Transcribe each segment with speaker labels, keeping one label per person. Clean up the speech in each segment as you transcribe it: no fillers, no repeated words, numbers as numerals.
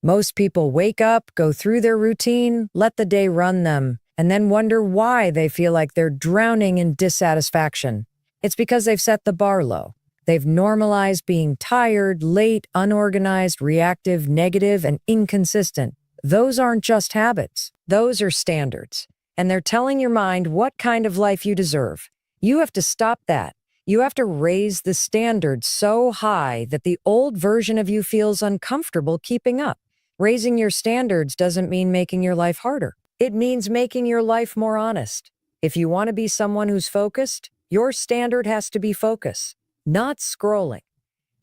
Speaker 1: Most people wake up, go through their routine, let the day run them, and then wonder why they feel like they're drowning in dissatisfaction. It's because they've set the bar low. They've normalized being tired, late, unorganized, reactive, negative, and inconsistent. Those aren't just habits. Those are standards. And they're telling your mind what kind of life you deserve. You have to stop that. You have to raise the standard so high that the old version of you feels uncomfortable keeping up. Raising your standards doesn't mean making your life harder. It means making your life more honest. If you want to be someone who's focused, your standard has to be focus, not scrolling.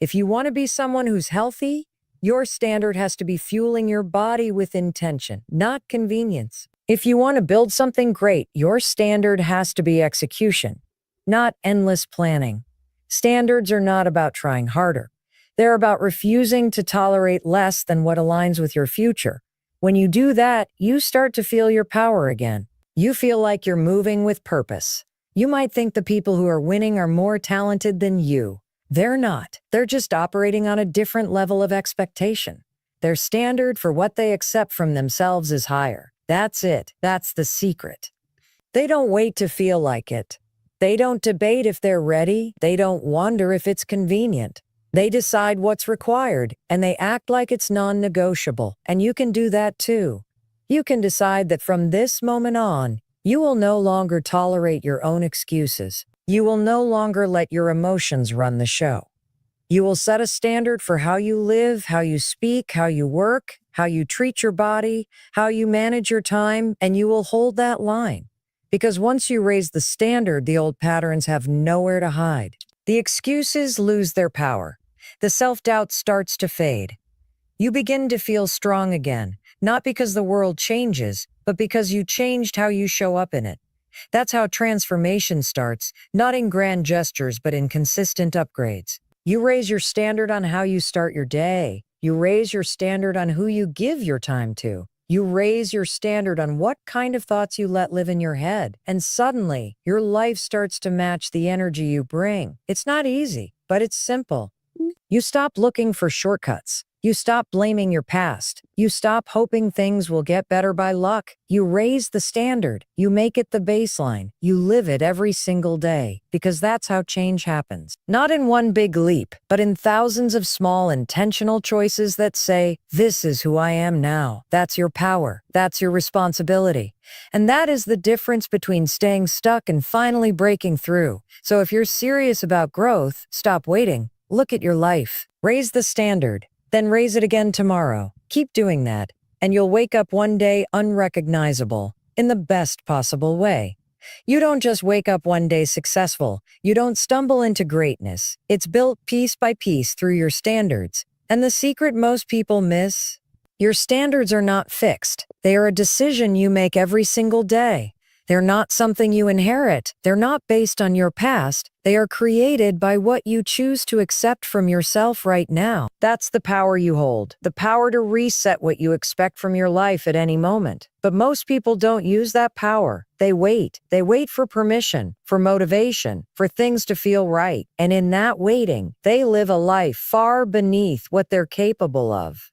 Speaker 1: If you want to be someone who's healthy, your standard has to be fueling your body with intention, not convenience. If you want to build something great, your standard has to be execution, not endless planning. Standards are not about trying harder. They're about refusing to tolerate less than what aligns with your future. When you do that, you start to feel your power again. You feel like you're moving with purpose. You might think the people who are winning are more talented than you. They're not. They're just operating on a different level of expectation. Their standard for what they accept from themselves is higher. That's it. That's the secret. They don't wait to feel like it. They don't debate if they're ready. They don't wonder if it's convenient. They decide what's required, and they act like it's non-negotiable. And you can do that too. You can decide that from this moment on, you will no longer tolerate your own excuses. You will no longer let your emotions run the show. You will set a standard for how you live, how you speak, how you work, how you treat your body, how you manage your time, and you will hold that line. Because once you raise the standard, the old patterns have nowhere to hide. The excuses lose their power. The self-doubt starts to fade. You begin to feel strong again, not because the world changes, but because you changed how you show up in it. That's how transformation starts, not in grand gestures, but in consistent upgrades. You raise your standard on how you start your day. You raise your standard on who you give your time to. You raise your standard on what kind of thoughts you let live in your head. And suddenly, your life starts to match the energy you bring. It's not easy, but it's simple. You stop looking for shortcuts. You stop blaming your past. You stop hoping things will get better by luck. You raise the standard. You make it the baseline. You live it every single day, because that's how change happens. Not in one big leap, but in thousands of small intentional choices that say, this is who I am now. That's your power. That's your responsibility. And that is the difference between staying stuck and finally breaking through. So if you're serious about growth, stop waiting. Look at your life. Raise the standard. Then raise it again tomorrow. Keep doing that, and you'll wake up one day unrecognizable, in the best possible way. You don't just wake up one day successful. You don't stumble into greatness. It's built piece by piece through your standards. And the secret most people miss? Your standards are not fixed. They are a decision you make every single day. They're not something you inherit. They're not based on your past. They are created by what you choose to accept from yourself right now. That's the power you hold, the power to reset what you expect from your life at any moment. But most people don't use that power. They wait. They wait for permission, for motivation, for things to feel right. And in that waiting, they live a life far beneath what they're capable of.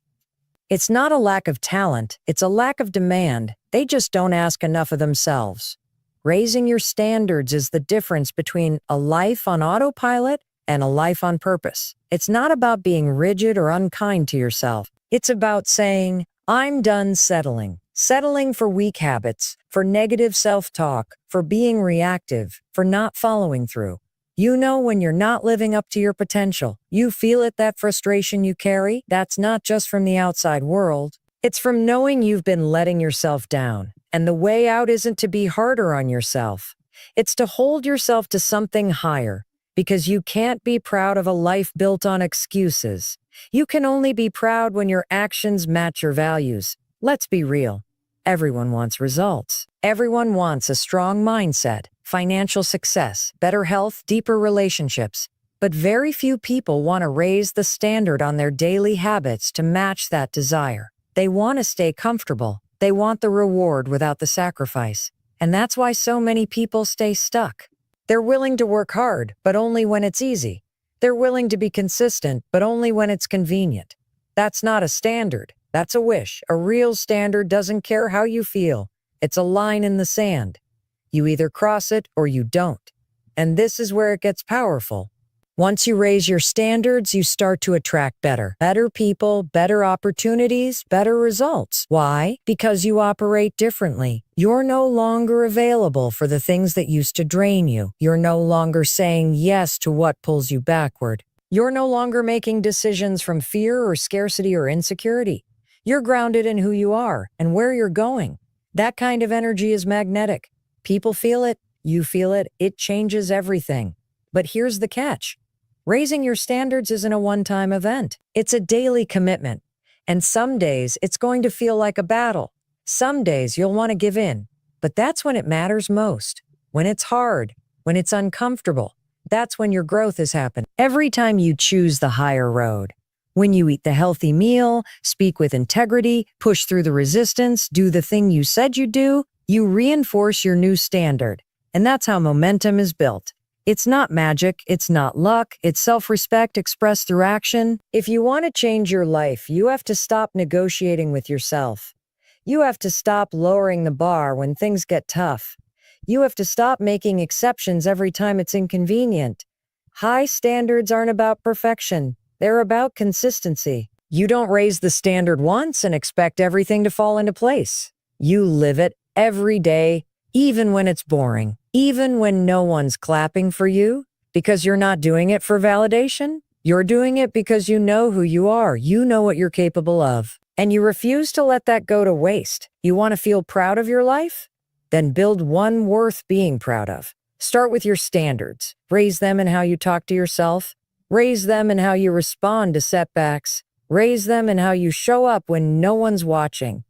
Speaker 1: It's not a lack of talent, it's a lack of demand. They just don't ask enough of themselves. Raising your standards is the difference between a life on autopilot and a life on purpose. It's not about being rigid or unkind to yourself. It's about saying, I'm done settling. Settling for weak habits, for negative self-talk, for being reactive, for not following through. You know when you're not living up to your potential. You feel it, that frustration you carry. That's not just from the outside world. It's from knowing you've been letting yourself down. And the way out isn't to be harder on yourself. It's to hold yourself to something higher. Because you can't be proud of a life built on excuses. You can only be proud when your actions match your values. Let's be real. Everyone wants results. Everyone wants a strong mindset, financial success, better health, deeper relationships. But very few people want to raise the standard on their daily habits to match that desire. They want to stay comfortable. They want the reward without the sacrifice. And that's why so many people stay stuck. They're willing to work hard, but only when it's easy. They're willing to be consistent, but only when it's convenient. That's not a standard. That's a wish. A real standard doesn't care how you feel. It's a line in the sand. You either cross it or you don't. And this is where it gets powerful. Once you raise your standards, you start to attract better people, better opportunities, better results. Why? Because you operate differently. You're no longer available for the things that used to drain you. You're no longer saying yes to what pulls you backward. You're no longer making decisions from fear or scarcity or insecurity. You're grounded in who you are and where you're going. That kind of energy is magnetic. People feel it, you feel it, it changes everything. But here's the catch. Raising your standards isn't a one-time event. It's a daily commitment. And some days it's going to feel like a battle. Some days you'll want to give in. But that's when it matters most. When it's hard, when it's uncomfortable, that's when your growth is happening. Every time you choose the higher road, when you eat the healthy meal, speak with integrity, push through the resistance, do the thing you said you'd do, you reinforce your new standard. And that's how momentum is built. It's not magic, it's not luck, it's self-respect expressed through action. If you want to change your life, you have to stop negotiating with yourself. You have to stop lowering the bar when things get tough. You have to stop making exceptions every time it's inconvenient. High standards aren't about perfection, they're about consistency. You don't raise the standard once and expect everything to fall into place. You live it every day, even when it's boring. Even when no one's clapping for you, because you're not doing it for validation, you're doing it because you know who you are, you know what you're capable of, and you refuse to let that go to waste. You want to feel proud of your life? Then build one worth being proud of. Start with your standards. Raise them in how you talk to yourself. Raise them in how you respond to setbacks. Raise them in how you show up when no one's watching.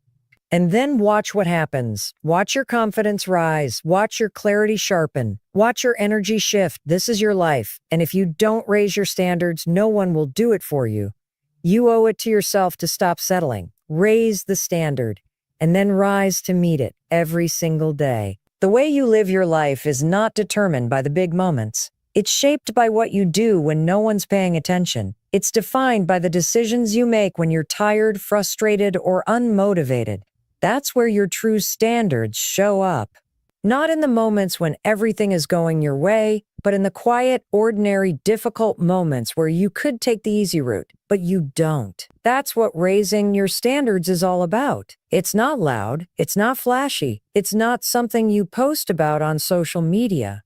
Speaker 1: And then watch what happens. Watch your confidence rise. Watch your clarity sharpen. Watch your energy shift. This is your life. And if you don't raise your standards, no one will do it for you. You owe it to yourself to stop settling. Raise the standard, and then rise to meet it every single day. The way you live your life is not determined by the big moments. It's shaped by what you do when no one's paying attention. It's defined by the decisions you make when you're tired, frustrated, or unmotivated. That's where your true standards show up. Not in the moments when everything is going your way, but in the quiet, ordinary, difficult moments where you could take the easy route, but you don't. That's what raising your standards is all about. It's not loud. It's not flashy. It's not something you post about on social media.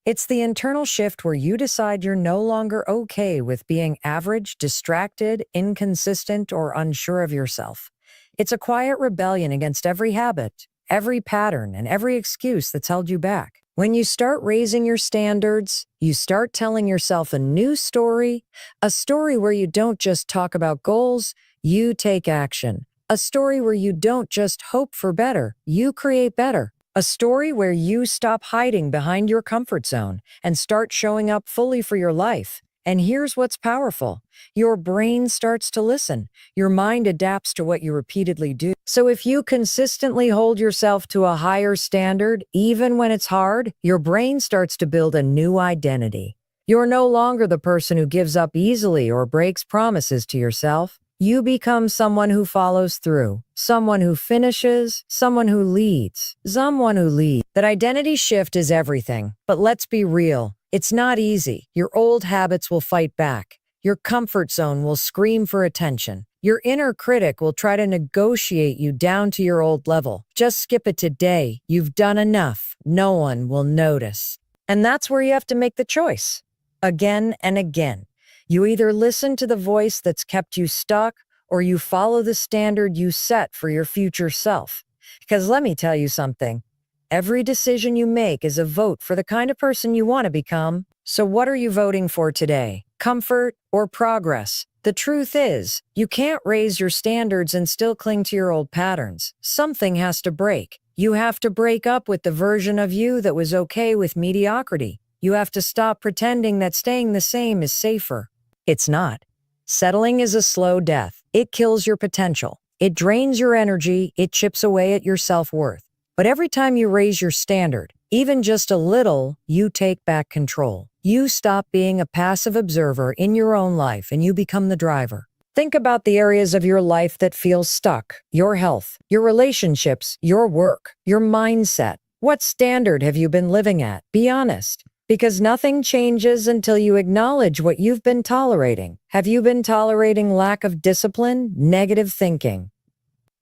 Speaker 1: It's the internal shift where you decide you're no longer okay with being average, distracted, inconsistent, or unsure of yourself. It's a quiet rebellion against every habit, every pattern, and every excuse that's held you back. When you start raising your standards, you start telling yourself a new story, a story where you don't just talk about goals, you take action. A story where you don't just hope for better, you create better. A story where you stop hiding behind your comfort zone and start showing up fully for your life. And here's what's powerful. Your brain starts to listen. Your mind adapts to what you repeatedly do. So if you consistently hold yourself to a higher standard, even when it's hard, your brain starts to build a new identity. You're no longer the person who gives up easily or breaks promises to yourself. You become someone who follows through, someone who finishes, someone who leads, someone who leads. That identity shift is everything. But let's be real. It's not easy. Your old habits will fight back. Your comfort zone will scream for attention. Your inner critic will try to negotiate you down to your old level. Just skip it today. You've done enough. No one will notice. And that's where you have to make the choice. Again and again. You either listen to the voice that's kept you stuck, or you follow the standard you set for your future self. Because let me tell you something. Every decision you make is a vote for the kind of person you want to become. So what are you voting for today? Comfort or progress? The truth is, you can't raise your standards and still cling to your old patterns. Something has to break. You have to break up with the version of you that was okay with mediocrity. You have to stop pretending that staying the same is safer. It's not. Settling is a slow death. It kills your potential. It drains your energy. It chips away at your self-worth. But every time you raise your standard, even just a little, you take back control. You stop being a passive observer in your own life and you become the driver. Think about the areas of your life that feel stuck: your health, your relationships, your work, your mindset. What standard have you been living at? Be honest. Because nothing changes until you acknowledge what you've been tolerating. Have you been tolerating lack of discipline, negative thinking,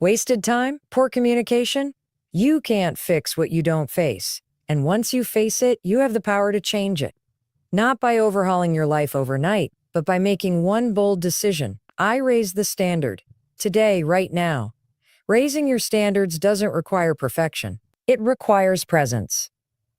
Speaker 1: wasted time, poor communication? You can't fix what you don't face. And once you face it, you have the power to change it. Not by overhauling your life overnight, but by making one bold decision. I raise the standard. Today, right now. Raising your standards doesn't require perfection. It requires presence,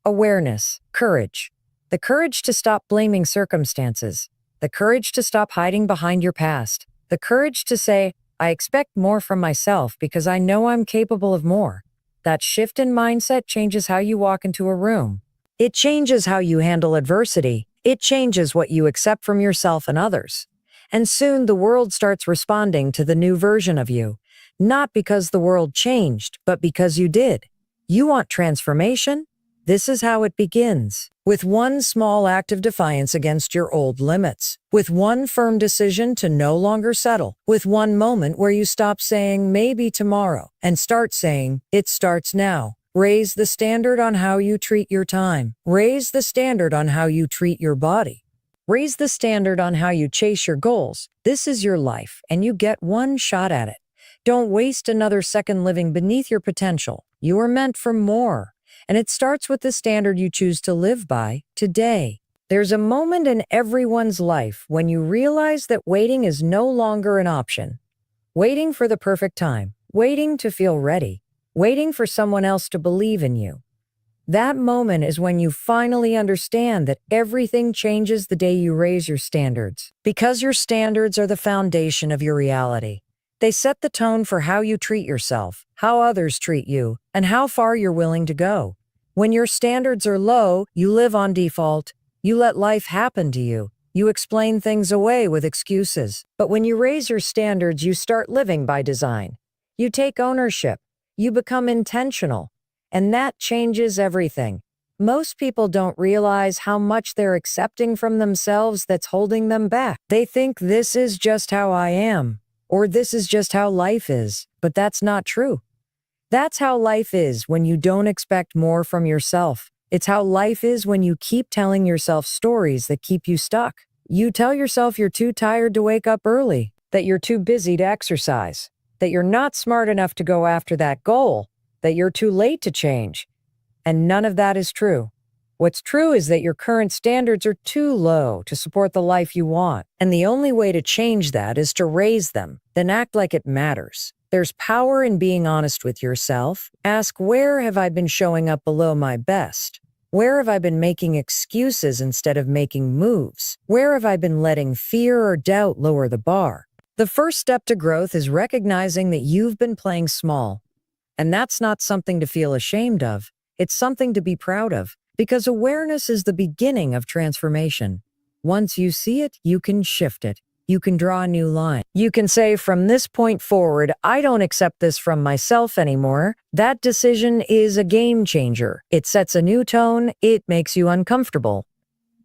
Speaker 1: awareness, courage. The courage to stop blaming circumstances. The courage to stop hiding behind your past. The courage to say, I expect more from myself because I know I'm capable of more. That shift in mindset changes how you walk into a room. It changes how you handle adversity. It changes what you accept from yourself and others. And soon the world starts responding to the new version of you. Not because the world changed, but because you did. You want transformation? This is how it begins. With one small act of defiance against your old limits. With one firm decision to no longer settle. With one moment where you stop saying maybe tomorrow and start saying it starts now. Raise the standard on how you treat your time. Raise the standard on how you treat your body. Raise the standard on how you chase your goals. This is your life, and you get one shot at it. Don't waste another second living beneath your potential. You are meant for more. And it starts with the standard you choose to live by today. There's a moment in everyone's life when you realize that waiting is no longer an option. Waiting for the perfect time. Waiting to feel ready. Waiting for someone else to believe in you. That moment is when you finally understand that everything changes the day you raise your standards. Because your standards are the foundation of your reality. They set the tone for how you treat yourself, how others treat you, and how far you're willing to go. When your standards are low, you live on default. You let life happen to you. You explain things away with excuses. But when you raise your standards, you start living by design. You take ownership. You become intentional. And that changes everything. Most people don't realize how much they're accepting from themselves that's holding them back. They think this is just how I am, or this is just how life is, but that's not true. That's how life is when you don't expect more from yourself. It's how life is when you keep telling yourself stories that keep you stuck. You tell yourself you're too tired to wake up early, that you're too busy to exercise, that you're not smart enough to go after that goal, that you're too late to change. And none of that is true. What's true is that your current standards are too low to support the life you want. And the only way to change that is to raise them, then act like it matters. There's power in being honest with yourself. Ask, where have I been showing up below my best? Where have I been making excuses instead of making moves? Where have I been letting fear or doubt lower the bar? The first step to growth is recognizing that you've been playing small. And that's not something to feel ashamed of. It's something to be proud of, because awareness is the beginning of transformation. Once you see it, you can shift it. You can draw a new line. You can say, from this point forward, I don't accept this from myself anymore. That decision is a game changer. It sets a new tone. It makes you uncomfortable.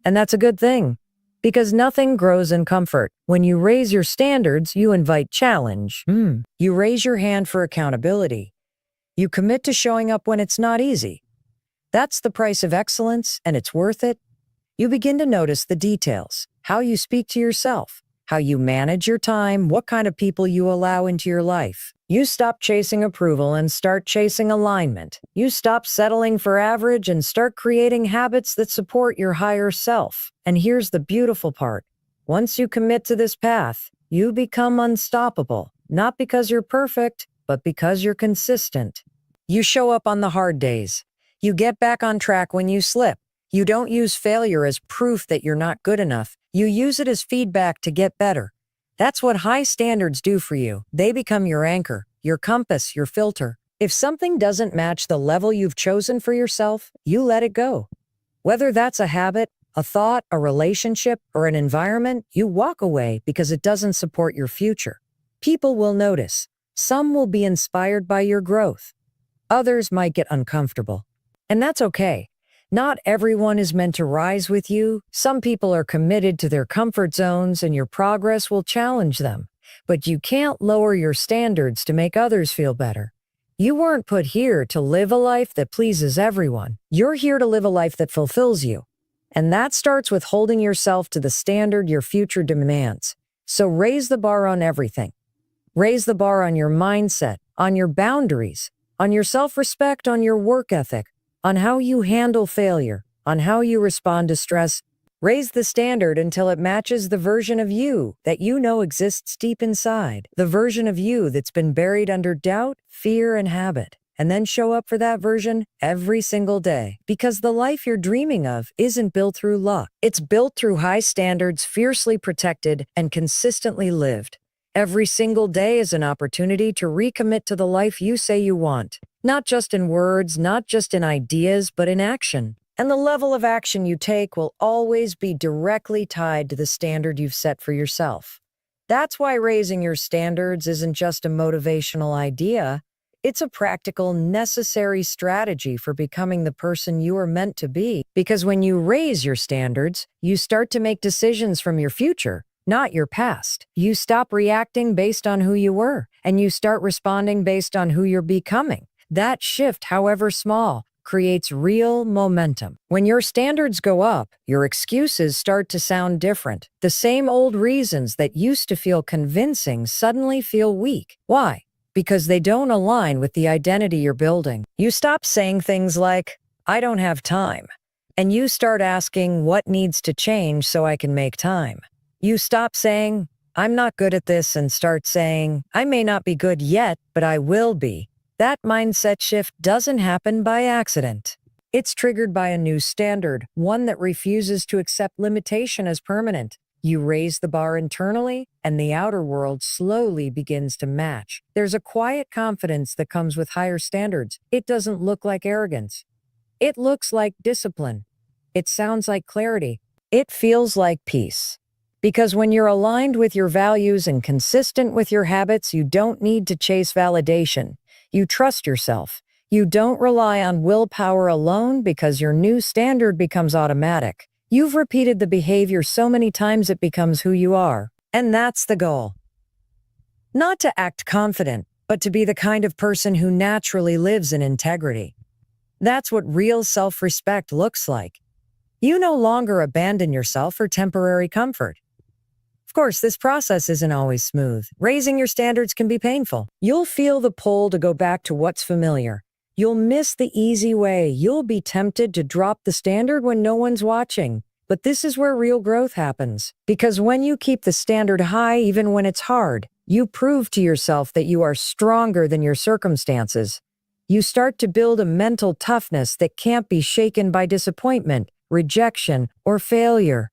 Speaker 1: And that's a good thing, because nothing grows in comfort. When you raise your standards, you invite challenge. You raise your hand for accountability. You commit to showing up when it's not easy. That's the price of excellence, and it's worth it. You begin to notice the details, how you speak to yourself, how you manage your time, what kind of people you allow into your life. You stop chasing approval and start chasing alignment. You stop settling for average and start creating habits that support your higher self. And here's the beautiful part. Once you commit to this path, you become unstoppable, not because you're perfect, but because you're consistent. You show up on the hard days. You get back on track when you slip. You don't use failure as proof that you're not good enough. You use it as feedback to get better. That's what high standards do for you. They become your anchor, your compass, your filter. If something doesn't match the level you've chosen for yourself, you let it go. Whether that's a habit, a thought, a relationship, or an environment, you walk away because it doesn't support your future. People will notice. Some will be inspired by your growth. Others might get uncomfortable. And that's okay. Not everyone is meant to rise with you. Some people are committed to their comfort zones, and your progress will challenge them. But you can't lower your standards to make others feel better. You weren't put here to live a life that pleases everyone. You're here to live a life that fulfills you. And that starts with holding yourself to the standard your future demands. So raise the bar on everything. Raise the bar on your mindset, on your boundaries, on your self-respect, on your work ethic, on how you handle failure, on how you respond to stress. Raise the standard until it matches the version of you that you know exists deep inside, the version of you that's been buried under doubt, fear, and habit. And then show up for that version every single day. Because the life you're dreaming of isn't built through luck. It's built through high standards, fiercely protected, and consistently lived. Every single day is an opportunity to recommit to the life you say you want. Not just in words, not just in ideas, but in action. And the level of action you take will always be directly tied to the standard you've set for yourself. That's why raising your standards isn't just a motivational idea. It's a practical, necessary strategy for becoming the person you are meant to be. Because when you raise your standards, you start to make decisions from your future, not your past. You stop reacting based on who you were, and you start responding based on who you're becoming. That shift, however small, creates real momentum. When your standards go up, your excuses start to sound different. The same old reasons that used to feel convincing suddenly feel weak. Why? Because they don't align with the identity you're building. You stop saying things like, "I don't have time," and you start asking, "What needs to change so I can make time?" You stop saying, "I'm not good at this," and start saying, "I may not be good yet, but I will be." That mindset shift doesn't happen by accident. It's triggered by a new standard, one that refuses to accept limitation as permanent. You raise the bar internally, and the outer world slowly begins to match. There's a quiet confidence that comes with higher standards. It doesn't look like arrogance. It looks like discipline. It sounds like clarity. It feels like peace. Because when you're aligned with your values and consistent with your habits, you don't need to chase validation. You trust yourself. You don't rely on willpower alone because your new standard becomes automatic. You've repeated the behavior so many times it becomes who you are. And that's the goal. Not to act confident, but to be the kind of person who naturally lives in integrity. That's what real self-respect looks like. You no longer abandon yourself for temporary comfort. Of course, this process isn't always smooth. Raising your standards can be painful. You'll feel the pull to go back to what's familiar. You'll miss the easy way. You'll be tempted to drop the standard when no one's watching. But this is where real growth happens. Because when you keep the standard high, even when it's hard, you prove to yourself that you are stronger than your circumstances. You start to build a mental toughness that can't be shaken by disappointment, rejection, or failure.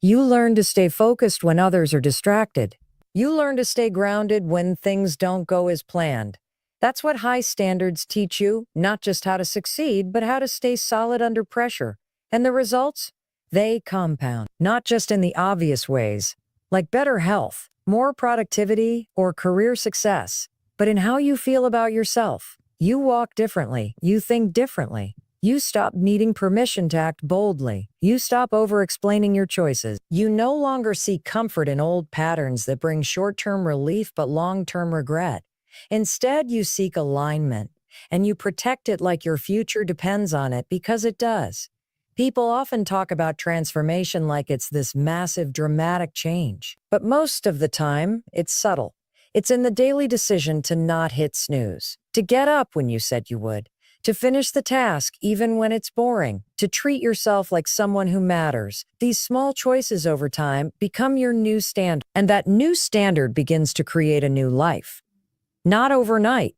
Speaker 1: You learn to stay focused when others are distracted. You learn to stay grounded when things don't go as planned. That's what high standards teach you, not just how to succeed, but how to stay solid under pressure. And the results? They compound, not just in the obvious ways, like better health, more productivity, or career success, but in how you feel about yourself. You walk differently. You think differently. You stop needing permission to act boldly. You stop over-explaining your choices. You no longer seek comfort in old patterns that bring short-term relief but long-term regret. Instead, you seek alignment, and you protect it like your future depends on it because it does. People often talk about transformation like it's this massive, dramatic change. But most of the time, it's subtle. It's in the daily decision to not hit snooze, to get up when you said you would, to finish the task even when it's boring, to treat yourself like someone who matters. These small choices over time become your new standard, and that new standard begins to create a new life. Not overnight,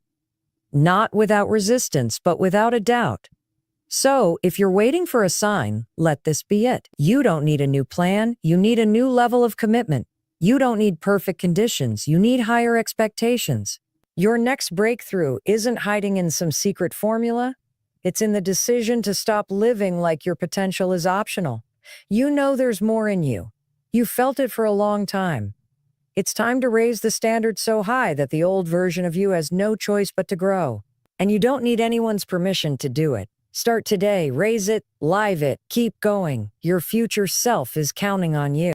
Speaker 1: not without resistance, but without a doubt. So, if you're waiting for a sign, let this be it. You don't need a new plan. You need a new level of commitment. You don't need perfect conditions. You need higher expectations. Your next breakthrough isn't hiding in some secret formula. It's in the decision to stop living like your potential is optional. You know there's more in you. You've felt it for a long time. It's time to raise the standard so high that the old version of you has no choice but to grow. And you don't need anyone's permission to do it. Start today, raise it, live it, keep going. Your future self is counting on you.